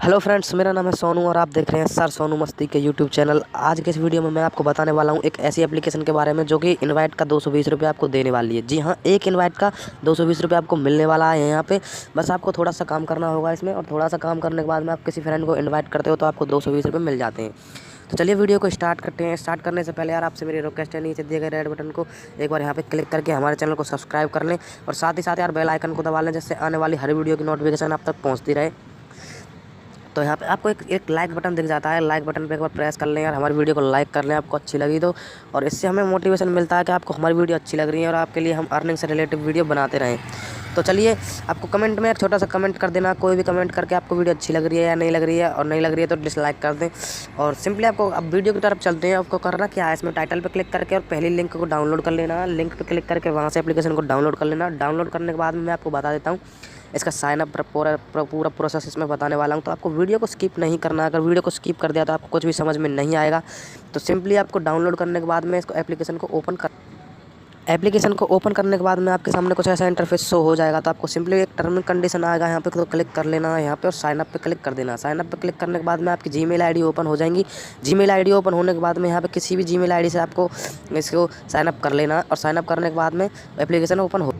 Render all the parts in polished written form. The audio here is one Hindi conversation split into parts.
हेलो फ्रेंड्स, मेरा नाम है सोनू और आप देख रहे हैं सर सोनू मस्ती के यूट्यूब चैनल। आज के इस वीडियो में मैं आपको बताने वाला हूं एक ऐसी एप्लीकेशन के बारे में जो कि इनवाइट का 220 रुपये आपको देने वाली है। जी हाँ, एक इनवाइट का 220 रुपये आपको मिलने वाला है यहाँ पे। बस आपको थोड़ा सा काम करना होगा इसमें, और थोड़ा सा काम करने के बाद में आप किसी फ्रेंड को इन्वाइट करते हो तो आपको 220 रुपये मिल जाते हैं। तो चलिए वीडियो को स्टार्ट करते हैं। स्टार्ट करने से पहले यार आपसे मेरी रिक्वेस्ट है, नीचे दिए गए रेड बटन को एक बार यहाँ पे क्लिक करके हमारे चैनल को सब्सक्राइब कर लें, और साथ ही साथ यार बेल आइकन को दबा लें, जिससे आने वाली हर वीडियो की नोटिफिकेशन आप तक पहुँचती रहे। तो यहाँ पे आपको एक लाइक बटन दिख जाता है, लाइक बटन पे एक बार प्रेस कर लें यार, हमारी वीडियो को लाइक कर लें आपको अच्छी लगी तो। और इससे हमें मोटिवेशन मिलता है कि आपको हमारी वीडियो अच्छी लग रही है और आपके लिए हम अर्निंग से रिलेटेड वीडियो बनाते रहें। तो चलिए, आपको कमेंट में एक छोटा सा कमेंट कर देना, कोई भी कमेंट करके आपको वीडियो अच्छी लग रही है या नहीं लग रही है, और नहीं लग रही है तो डिसलाइक कर दें। और सिंपली आपको अब वीडियो की तरफ चलते हैं। आपको करना क्या है, इसमें टाइटल पे क्लिक करके और पहली लिंक को डाउनलोड कर लेना है। लिंक पे क्लिक करके वहाँ से एप्लीकेशन को डाउनलोड कर लेना। डाउनलोड करने के बाद में मैं आपको बता देता हूँ इसका साइन अप पूरा प्रोसेस इसमें बताने वाला हूँ। तो आपको वीडियो को स्किप नहीं करना। अगर वीडियो को स्किप कर दिया तो आपको कुछ भी समझ में नहीं आएगा। तो सिंपली आपको डाउनलोड करने के बाद में इसको एप्लीकेशन को ओपन करने के बाद में आपके सामने कुछ ऐसा इंटरफेस शो हो जाएगा। तो आपको सिंपली एक टर्म एंड कंडीशन आएगा, यहाँ पे तो क्लिक कर लेना है यहाँ पे, और साइन अप पे क्लिक कर देना। साइन अप पे क्लिक करने के बाद में आपकी जीमेल आईडी ओपन हो जाएंगी। जीमेल आईडी ओपन होने के बाद में यहाँ पे किसी भी जीमेल आईडी से आपको इसको साइन अप कर लेना, और साइन अप करने के बाद में एप्लीकेशन ओपन हो।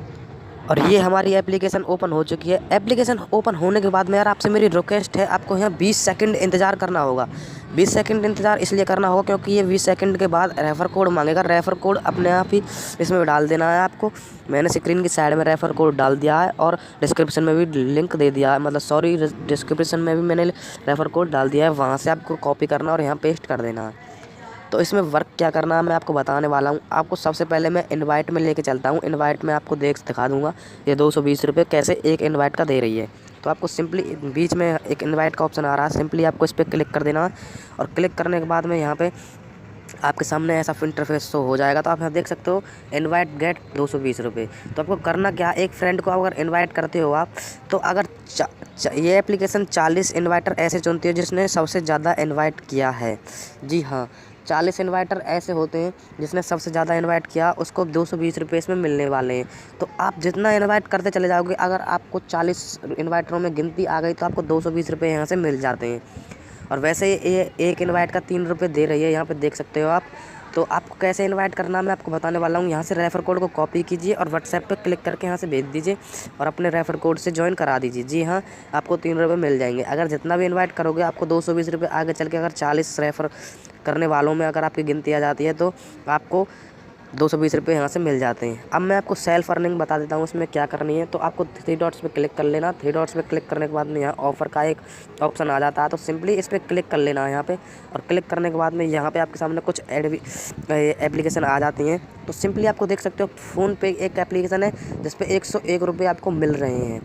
और ये हमारी एप्लीकेशन ओपन हो चुकी है। एप्लीकेशन ओपन होने के बाद में यार आपसे मेरी रिक्वेस्ट है, आपको यहाँ 20 सेकंड इंतज़ार करना होगा। 20 सेकंड इंतज़ार इसलिए करना होगा क्योंकि ये 20 सेकंड के बाद रेफ़र कोड मांगेगा। रेफ़र कोड अपने आप ही इसमें डाल देना है आपको। मैंने स्क्रीन की साइड में रेफ़र कोड डाल दिया है, और डिस्क्रिप्शन में भी लिंक दे दिया है, मतलब डिस्क्रिप्शन में भी मैंने रेफ़र कोड डाल दिया है। वहाँ से आपको कॉपी करना और यहाँ पेस्ट कर देना है। तो इसमें वर्क क्या करना है मैं आपको बताने वाला हूँ। आपको सबसे पहले मैं इनवाइट में लेके चलता हूँ। इनवाइट में आपको दिखा दूँगा ये 220 रुपये कैसे एक इनवाइट का दे रही है। तो आपको सिंपली बीच में एक इनवाइट का ऑप्शन आ रहा है, सिंपली आपको इस पर क्लिक कर देना है। और क्लिक करने के बाद में यहाँ पे आपके सामने ऐसा इंटरफेस शो हो जाएगा। तो आप यहाँ देख सकते हो इनवाइट गेट 220 रुपये। तो आपको करना क्या, एक फ्रेंड को अगर इनवाइट करते हो आप, तो अगर ये एप्लीकेशन 40 इन्वाइटर ऐसे चुनती है जिसने सबसे ज़्यादा इन्वाइट किया है। जी हाँ, 40 इन्वाइटर ऐसे होते हैं जिसने सबसे ज़्यादा इन्वाइट किया, उसको 220 रुपये इसमें मिलने वाले हैं। तो आप जितना इन्वाइट करते चले जाओगे, अगर आपको 40 इन्वाइटरों में गिनती आ गई तो आपको 220 रुपये यहाँ से मिल जाते हैं। और वैसे ये एक इनवाइट का 3 रुपये दे रही है, यहाँ पे देख सकते हो आप। तो आपको कैसे इनवाइट करना मैं आपको बताने वाला हूँ। यहाँ से रेफ़र कोड को कॉपी कीजिए और व्हाट्सएप पे क्लिक करके यहाँ से भेज दीजिए, और अपने रेफ़र कोड से ज्वाइन करा दीजिए। जी हाँ, आपको 3 रुपये मिल जाएंगे। अगर जितना भी इनवाइट करोगे आपको 220 रुपये आगे चल के, अगर 40 रेफ़र करने वालों में अगर आपकी गिनती आ जाती है तो आपको 220 रुपये यहाँ से मिल जाते हैं। अब मैं आपको सेल्फ अर्निंग बता देता हूँ इसमें क्या करनी है। तो आपको 3 डॉट्स पे क्लिक कर लेना। 3 डॉट्स पे क्लिक करने के बाद में यहाँ ऑफ़र का एक ऑप्शन आ जाता है, तो सिंपली इस पर क्लिक कर लेना है यहाँ पे। और क्लिक करने के बाद में यहाँ पे आपके सामने कुछ एप्लीकेशन आ जाती हैं। तो सिंपली आपको देख सकते हो फ़ोन पे एक एप्लीकेशन है जिस पर 101 रुपये आपको मिल रहे हैं।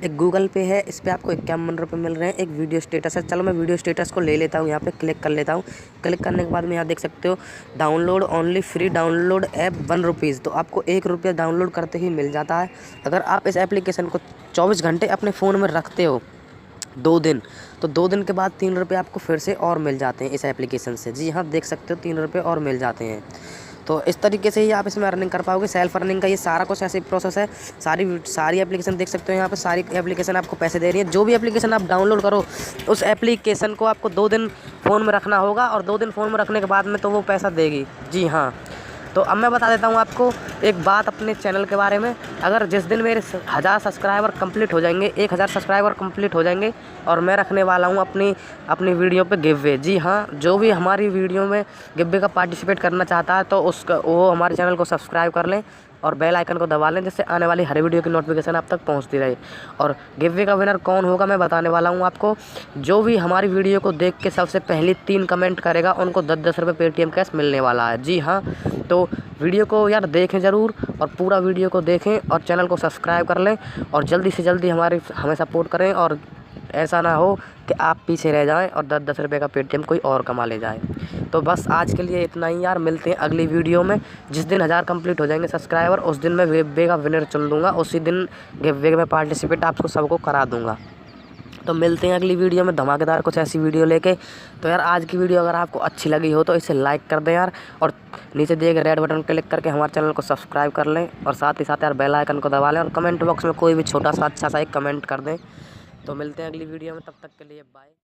एक गूगल पे है, इस पर आपको 51 रुपये मिल रहे हैं। एक वीडियो स्टेटस है, चलो मैं वीडियो स्टेटस को ले लेता हूँ, यहाँ पे क्लिक कर लेता हूँ। क्लिक करने के बाद में यहाँ देख सकते हो download only free download app 1 rupees. तो आपको 1 रुपया डाउनलोड करते ही मिल जाता है। अगर आप इस एप्लीकेशन को 24 घंटे अपने फ़ोन में रखते हो 2 दिन, तो 2 दिन के बाद 3 रुपये आपको फिर से और मिल जाते हैं इस एप्लीकेशन से। जी हाँ, देख सकते हो 3 रुपये और मिल जाते हैं। तो इस तरीके से ही आप इसमें अर्निंग कर पाओगे। सेल्फ अर्निंग का ये सारा कुछ ऐसे प्रोसेस है। सारी एप्लीकेशन देख सकते हो यहाँ पे, सारी एप्लीकेशन आपको पैसे दे रही है। जो भी एप्लीकेशन आप डाउनलोड करो उस एप्लीकेशन को आपको 2 दिन फ़ोन में रखना होगा, और 2 दिन फ़ोन में रखने के बाद में तो वो पैसा देगी। जी हाँ, तो अब मैं बता देता हूँ आपको एक बात अपने चैनल के बारे में। अगर जिस दिन मेरे 1000 सब्सक्राइबर कंप्लीट हो जाएंगे, 1000 सब्सक्राइबर कंप्लीट हो जाएंगे, और मैं रखने वाला हूँ अपनी वीडियो पे गिव वे। जी हाँ, जो भी हमारी वीडियो में गिव वे का पार्टिसिपेट करना चाहता है तो वो हमारे चैनल को सब्सक्राइब कर लें और बेल आइकन को दबा लें, जिससे आने वाली हर वीडियो की नोटिफिकेशन आप तक पहुंचती रहे। और गिव वे का विनर कौन होगा मैं बताने वाला हूं आपको। जो भी हमारी वीडियो को देख के सबसे पहले 3 कमेंट करेगा उनको 10-10 रुपये पेटीएम कैश मिलने वाला है। जी हाँ, तो वीडियो को यार देखें ज़रूर, और पूरा वीडियो को देखें और चैनल को सब्सक्राइब कर लें, और जल्दी से जल्दी हमें सपोर्ट करें। और ऐसा ना हो कि आप पीछे रह जाएं और 10-10 रुपये का पेटीएम कोई और कमा ले जाए। तो बस आज के लिए इतना ही यार, मिलते हैं अगली वीडियो में। जिस दिन 1000 कंप्लीट हो जाएंगे सब्सक्राइबर, उस दिन मैं गिव वे का विनर चुन लूँगा, उसी दिन गिव वे में पार्टिसिपेट आपको सबको करा दूँगा। तो मिलते हैं अगली वीडियो में धमाकेदार कुछ ऐसी वीडियो लेके। तो यार आज की वीडियो अगर आपको अच्छी लगी हो तो इसे लाइक कर दें यार, और नीचे दिए गए रेड बटन क्लिक करके हमारे चैनल को सब्सक्राइब कर लें, और साथ ही साथ यार बेल आइकन को दबा लें, और कमेंट बॉक्स में कोई भी छोटा सा अच्छा सा एक कमेंट कर दें। तो मिलते हैं अगली वीडियो में, तब तक के लिए बाय।